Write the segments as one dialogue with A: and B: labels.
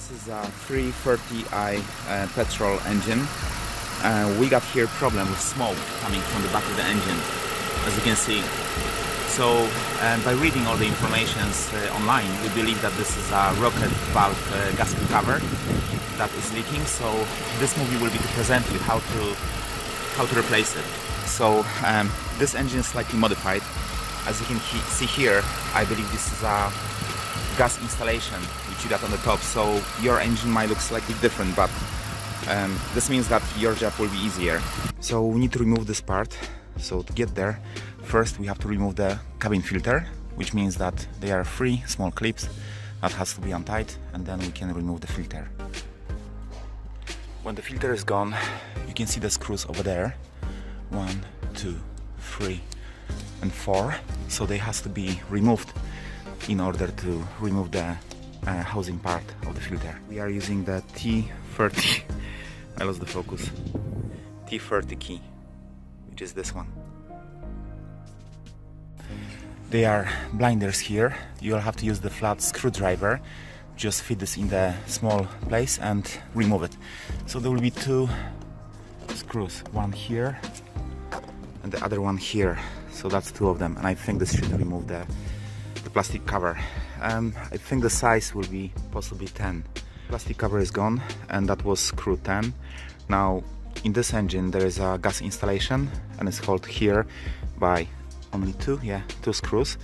A: This is a 330i petrol engine. We got here problem with smoke coming from the back of the engine, as you can see. So by reading all the informations online, we believe that this is a rocket valve gasket cover that is leaking. So this movie will be to present you how to replace it. So this engine is slightly modified. As you can see here, I believe this is a gas installation which you got on the top, so your engine might look slightly different, but this means that your job will be easier. So we need to remove this part. So to get there, first we have to remove the cabin filter, which means that they are 3 small clips that has to be untied, and then we can remove the filter. When the filter is gone, you can see the screws over there. 1, 2, 3 and 4, so they has to be removed in order to remove the housing part of the filter. We are using the T30, I lost the focus, T30 key, which is this one. They are blinders here. You'll have to use the flat screwdriver, just fit this in the small place and remove it. So there will be 2 screws, one here and the other one here. So that's 2 of them, and I think this should remove the plastic cover. I think the size will be possibly 10. Plastic cover is gone, and that was screw 10. Now in this engine there is a gas installation, and it's held here by only 2 screws,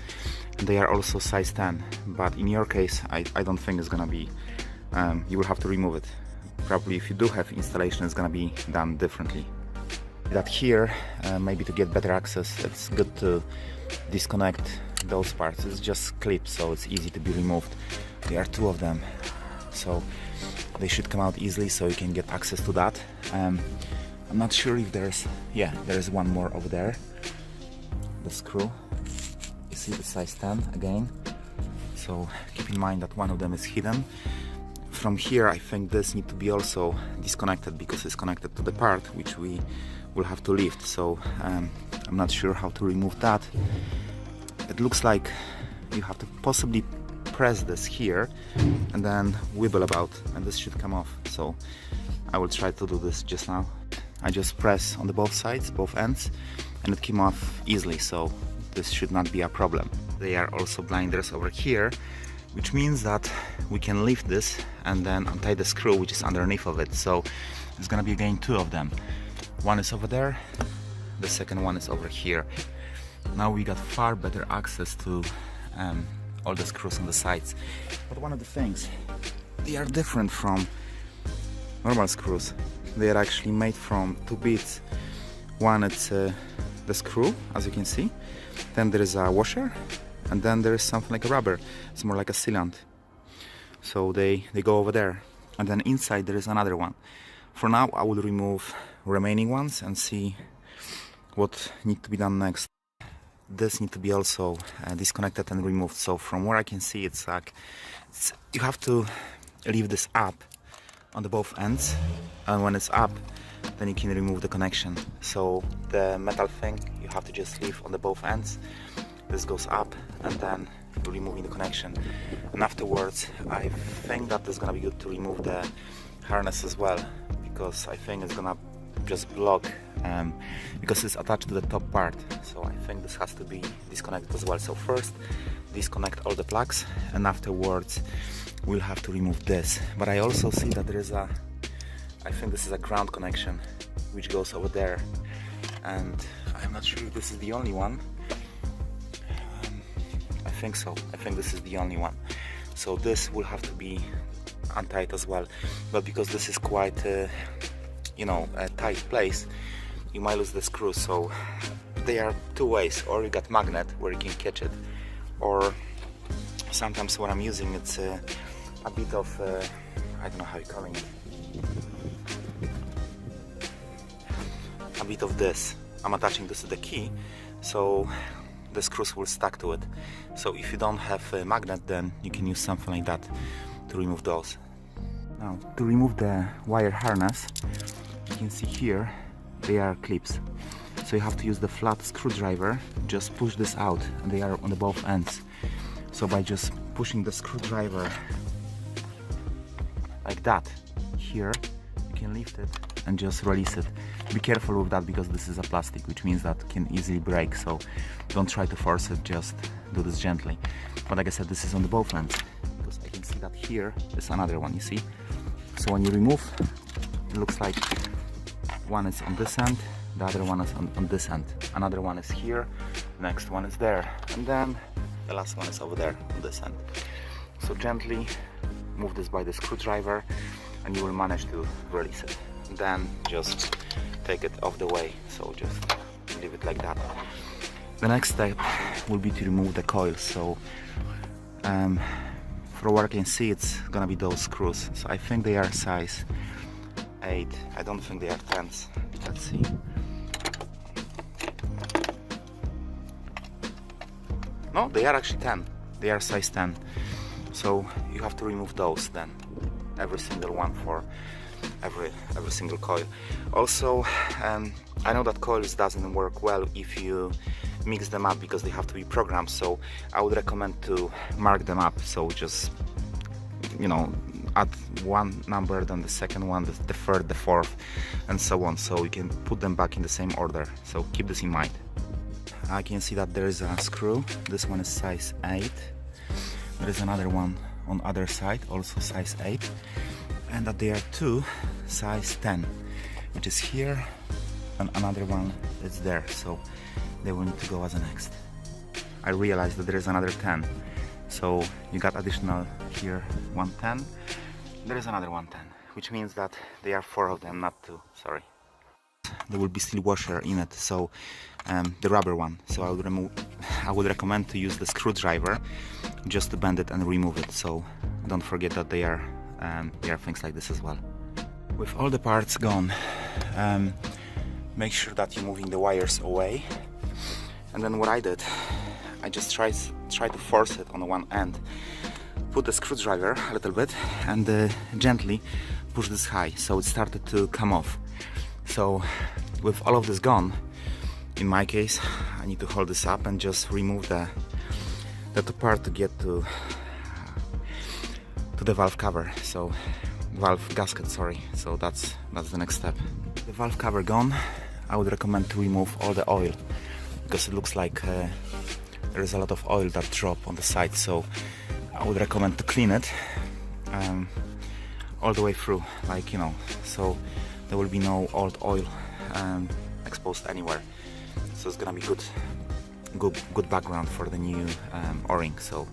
A: and they are also size 10. But in your case, I don't think it's gonna be, you will have to remove it. Probably if you do have installation, it's gonna be done differently. That here, maybe to get better access, it's good to disconnect those parts. It's just clips, so it's easy to be removed. There are 2 of them, so they should come out easily, so you can get access to that. I'm not sure if there's, there is one more over there. The screw, you see the size 10 again, so keep in mind that one of them is hidden. From here, I think this needs to be also disconnected because it's connected to the part which we will have to lift, so I'm not sure how to remove that. It looks like you have to possibly press this here and then wibble about, and this should come off. So I will try to do this just now. I just press on the both sides, both ends, and it came off easily, so this should not be a problem. They are also blinders over here, which means that we can lift this and then untie the screw which is underneath of it. So it's gonna be again 2 of them. One is over there, the second one is over here. Now we got far better access to all the screws on the sides. But one of the things, they are different from normal screws. They are actually made from 2 bits. One, it's the screw, as you can see. Then there is a washer, and then there is something like a rubber. It's more like a sealant. So they go over there. And then inside there is another one. For now, I will remove remaining ones and see what needs to be done next. This needs to be also disconnected and removed. So from where I can see, it's like you have to leave this up on the both ends, and when it's up, then you can remove the connection. So the metal thing you have to just leave on the both ends. This goes up, and then you're removing the connection. And afterwards, I think that it's gonna be good to remove the harness as well, because I think it's gonna just block, because it's attached to the top part. So I think this has to be disconnected as well. So first disconnect all the plugs, and afterwards we'll have to remove this. But I also see that there is I think this is a ground connection which goes over there, and I'm not sure if this is the only one. I think so. I think this is the only one. So this will have to be untied as well. But because this is quite a tight place, you might lose the screw. So there are 2 ways: or you got magnet where you can catch it, or sometimes what I'm using, it's a bit of I don't know how you're calling it, a bit of this. I'm attaching this to the key, so the screws will stuck to it. So if you don't have a magnet, then you can use something like that to remove those. Now to remove the wire harness, you can see here they are clips, so you have to use the flat screwdriver. Just push this out, and they are on the both ends. So by just pushing the screwdriver like that. Here you can lift it and just release it. Be careful with that because this is a plastic, which means that it can easily break, so don't try to force it, just do this gently. But like I said, this is on the both ends, because I can see that here is another one, you see? So when you remove, it looks like one is on this end, the other one is on this end, another one is here, next one is there, and then the last one is over there on this end. So gently move this by the screwdriver and you will manage to release it. Then just take it off the way, so just leave it like that. The next step will be to remove the coil. So for what I can see, it's gonna be those screws. So I think they are size 8. I don't think they are 10s. Let's see. No, they are actually 10. They are size 10. So you have to remove those then, every single one for every single coil. Also, I know that coils doesn't work well if you mix them up because they have to be programmed, so I would recommend to mark them up. So just, you know, add one number, then the second one, the third, the fourth, and so on, so you can put them back in the same order. So keep this in mind. I can see that there is a screw. This one is size 8. There is another one on other side, also size 8, and that there are two size 10, which is here, and another one is there, so they will need to go as a next. I realized that there is another 10, so you got additional here 110, there is another 110, which means that there are 4 of them, not 2, sorry. There will be still washer in it, so the rubber one, so I would recommend to use the screwdriver just to bend it and remove it, so don't forget that there are things like this as well. With all the parts gone, make sure that you're moving the wires away, and then what I did, I just try to force it on one end, put the screwdriver a little bit and gently push this high, so it started to come off. So with all of this gone, in my case, I need to hold this up and just remove the part to get to the valve cover, so valve gasket, sorry. So that's the next step. The valve cover gone, I would recommend to remove all the oil, because it looks like there is a lot of oil that drop on the side, so I would recommend to clean it all the way through, like, you know, so there will be no old oil exposed anywhere. So it's gonna be good background for the new O-ring, so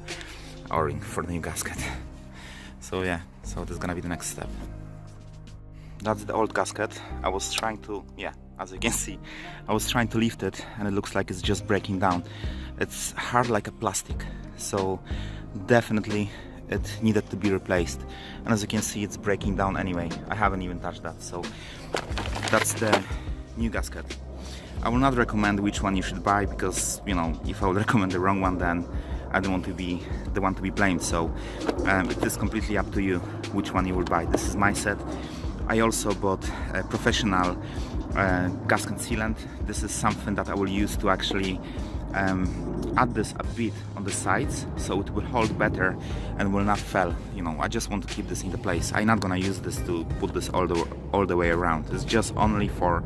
A: O-ring for the new gasket. So yeah, so this is gonna be the next step. That's the old gasket. I was trying to, yeah, as you can see, I was trying to lift it and it looks like it's just breaking down. It's hard like a plastic, so definitely it needed to be replaced. And as you can see, it's breaking down anyway. I haven't even touched that, so that's the new gasket. I will not recommend which one you should buy, because, you know, if I would recommend the wrong one, then I don't want to be the one to be blamed. So it is completely up to you which one you will buy. This is my set. I also bought a professional gasket sealant. This is something that I will use to actually add this a bit on the sides, so it will hold better and will not fall. You know, I just want to keep this in the place. I'm not gonna use this to put this all the way around. It's just only for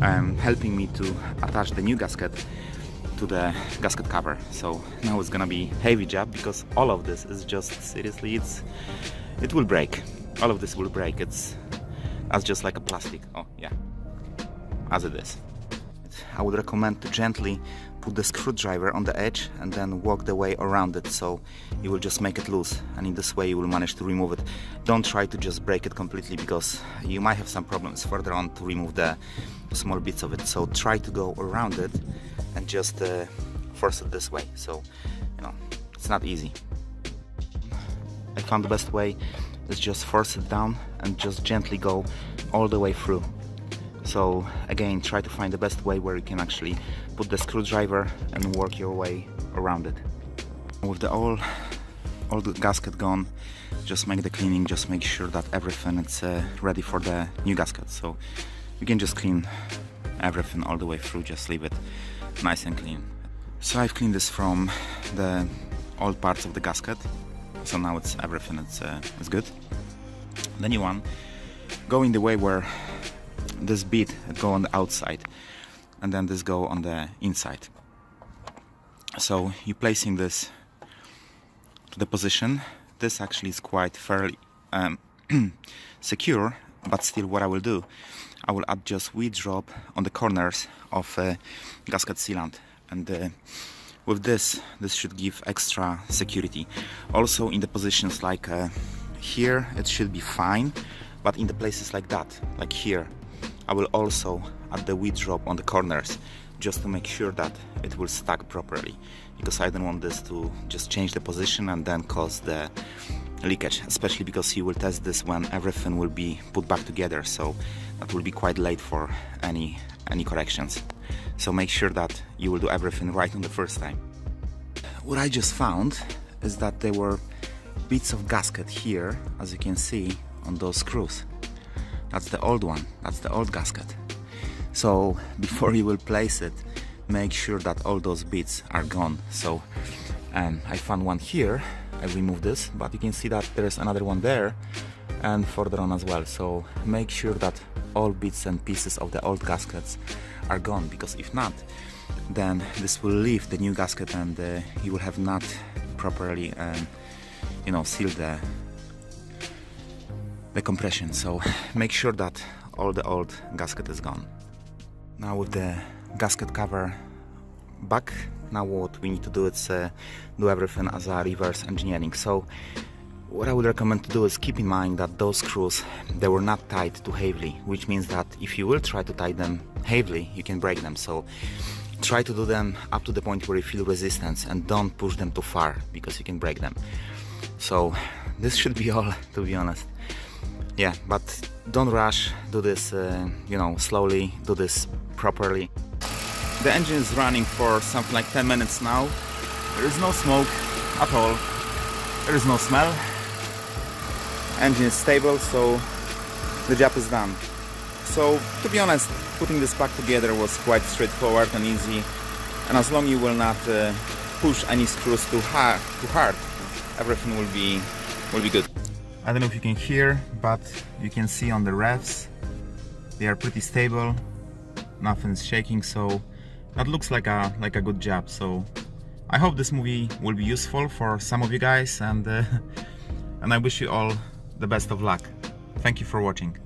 A: helping me to attach the new gasket to the gasket cover. So now it's gonna be heavy job, because all of this is just, seriously, it will break. All of this will break. That's just like a plastic. Oh yeah, as it is. I would recommend to gently put the screwdriver on the edge and then walk the way around it, so you will just make it loose, and in this way you will manage to remove it. Don't try to just break it completely, because you might have some problems further on to remove the small bits of it. So try to go around it and just force it this way. So, you know, it's not easy. I found the best way is just force it down and just gently go all the way through. So again, try to find the best way where you can actually put the screwdriver and work your way around it. With the all the gasket gone, just make the cleaning, just make sure that everything is ready for the new gasket. So you can just clean everything all the way through, just leave it nice and clean. So I've cleaned this from the old parts of the gasket, so now everything is good. The new one go in the way where this bit go on the outside and then this go on the inside. So you're placing this to the position. This actually is quite fairly secure, but still what I will do, I will adjust wheel drop on the corners of gasket sealant, and with this should give extra security. Also in the positions like here it should be fine, but in the places like that, like here, I will also add the wheel drop on the corners just to make sure that it will stack properly, because I don't want this to just change the position and then cause the leakage, especially because you will test this when everything will be put back together, so that will be quite late for any corrections. So make sure that you will do everything right on the first time. What I just found is that there were bits of gasket here, as you can see on those screws. That's the old one, that's the old gasket. So before you will place it, make sure that all those bits are gone. So I found one here, I removed this, but you can see that there's another one there and further on as well. So make sure that all bits and pieces of the old gaskets are gone, because if not, then this will leave the new gasket and you will have not properly sealed the compression. So make sure that all the old gasket is gone. Now with the gasket cover back, now what we need to do is do everything as a reverse engineering. So what I would recommend to do is keep in mind that those screws, they were not tied too heavily, which means that if you will try to tie them heavily, you can break them. So try to do them up to the point where you feel resistance and don't push them too far, because you can break them. So this should be all, to be honest. Yeah, but don't rush, do this slowly, do this properly. The engine is running for something like 10 minutes now. There is no smoke at all, there is no smell. Engine is stable, so the job is done. So to be honest, putting this pack together was quite straightforward and easy, and as long as you will not push any screws too hard, everything will be good. I don't know if you can hear, but you can see on the revs they are pretty stable, nothing's shaking, so that looks like a good job. So I hope this movie will be useful for some of you guys, and I wish you all the best of luck. Thank you for watching.